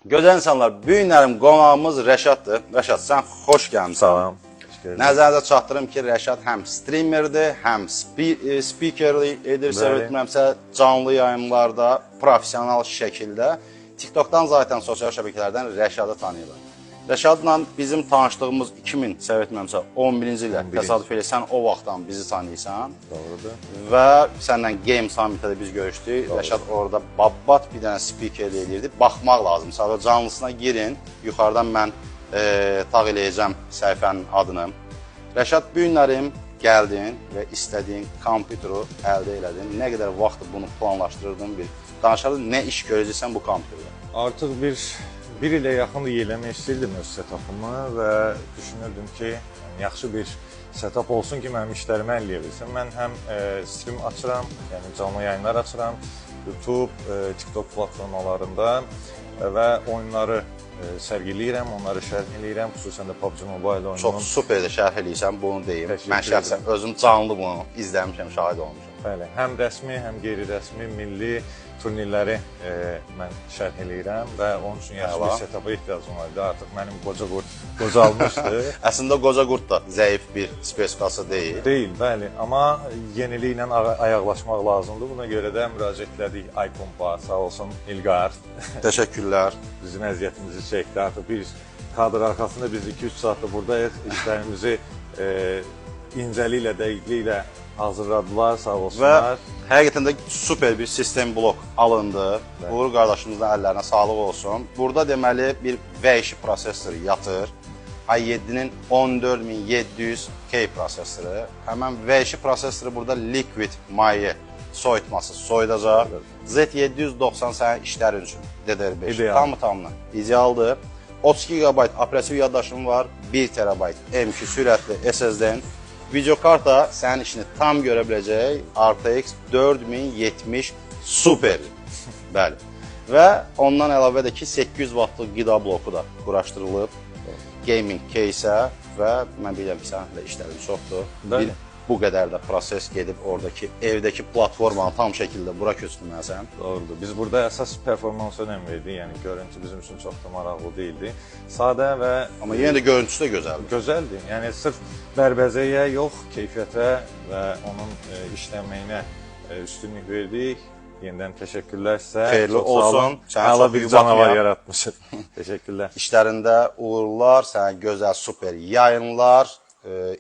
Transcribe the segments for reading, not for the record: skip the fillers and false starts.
Gözəl insanlar, bu günlərim qonağımız Rəşaddır. Rəşad, sən xoş gəlmişsən. Salam. Nəzərinizə çatdırım ki, Rəşad həm streamerdir, həm speakerlik edir, sevətmirəmsə canlı yayımlarda, professional şəkildə. TikTokdan zaten sosial şəbəkələrdən Rəşadı tanıyırlar. Rəşadla bizim tanışdığımız 11-ci ildə təsadüf elə sən o vaxtdan bizi tanıyırsan. Doğrudur. Və səndən Game Summit'də biz görüşdük. Doğrudur. Rəşad orada babat bir dənə speakerlik edirdi. Baxmaq lazım. Sadəcə canlısına girin. Yuxarıdan mən tağ eləyəcəm səhifənin adını. Rəşad, bu günlərim gəldin və istədiyin kompüteri əldə elədin. Nə qədər vaxt bunu planlaşdırdın bir danışardın, nə iş görəcəksən bu kompüterdə? Artıq bir ilə yaxındır eləmək istəyirdim öz setup'ımı və düşünürdüm ki, yaxşı bir setup olsun ki, mənim işlərimi əlləyə bilsin. Mən həm stream açıram, yəni canlı yayınlar açıram, YouTube, TikTok platformalarında və oyunları sərgiləyirəm, onları şərh eləyirəm, xüsusən də PUBG Mobile oyununun. Çox super də şərh eləyirsən, bunu deyim. Mən şəxsən özüm canlı bunu izləmişəm, şahid olmuşam. Bəli, həm rəsmi, həm qeyri-rəsmi, milli turnirləri mən şərh eləyirəm və onun üçün yaxşı bir setup'a ehtiyacım var idi. Artıq mənim qoca qurt qocalmışdı. Əslində qoca qurt da zəif bir spesifikası deyil. Deyil, bəli. Amma yeniliklə ayaqlaşmaq lazımdır. Buna görə də müraciət etdik iCompa, sağ olsun İlqar. Təşəkkürlər. Bizim əziyyətimizi çəkdi. Artıq bir kadr arxasında biz 2-3 saatdır buradayıq. İşlərimizi incəliklə, dəqiqliklə hazırladılar, sağ olsunlar. Və həqiqətən də super bir sistem blok alındı. Uğur qardaşımızın əllərinə sağlıq olsun. Burada deməli bir V2 prosesor yatır. i7-nin 14700K prosesoru. Həmən V2 prosesoru burada liquid maye soyutması soyudacaq. Z790 sənin işlərin üçün DDR5 tamı idealdır. 32 GB operativ yaddaşım var, 1 TB M2 sürətli SSD-nin. Videokarta sənin işini tam görə biləcək RTX 4070 Super. Bəli. Və ondan əlavə də ki 800 wattlıq qida bloku da quraşdırılıb. Gaming case-ə və mən bilirəm ki sənin də işlərin çoxdur. Bu qədər də proses gedib oradakı evdəki platformanı tam şəkildə bura köçürməlisən. Doğrudur. Biz burada əsas performansa önəm verdik. Yəni görüntü bizim üçün çox da maraqlı deyildi. Sadə və amma yenə də görüntüsü də gözəldir. Gözəldir. Yəni sırf bərbəzəyə yox, keyfiyyətə və onun işlənməyinə üstünlük verdik. Yenidən təşəkkürlər sizə. Xeyirli olsun. Əla bir canavar yaratmışıq. Təşəkkürlər. İşlərində uğurlar, sənə gözəl super yayınlar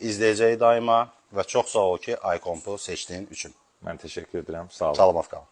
izləyəcək daima və çox sağ ol ki, iCompu seçdiyin üçün. Mən təşəkkür edirəm. Sağ olun. Salamat qalın.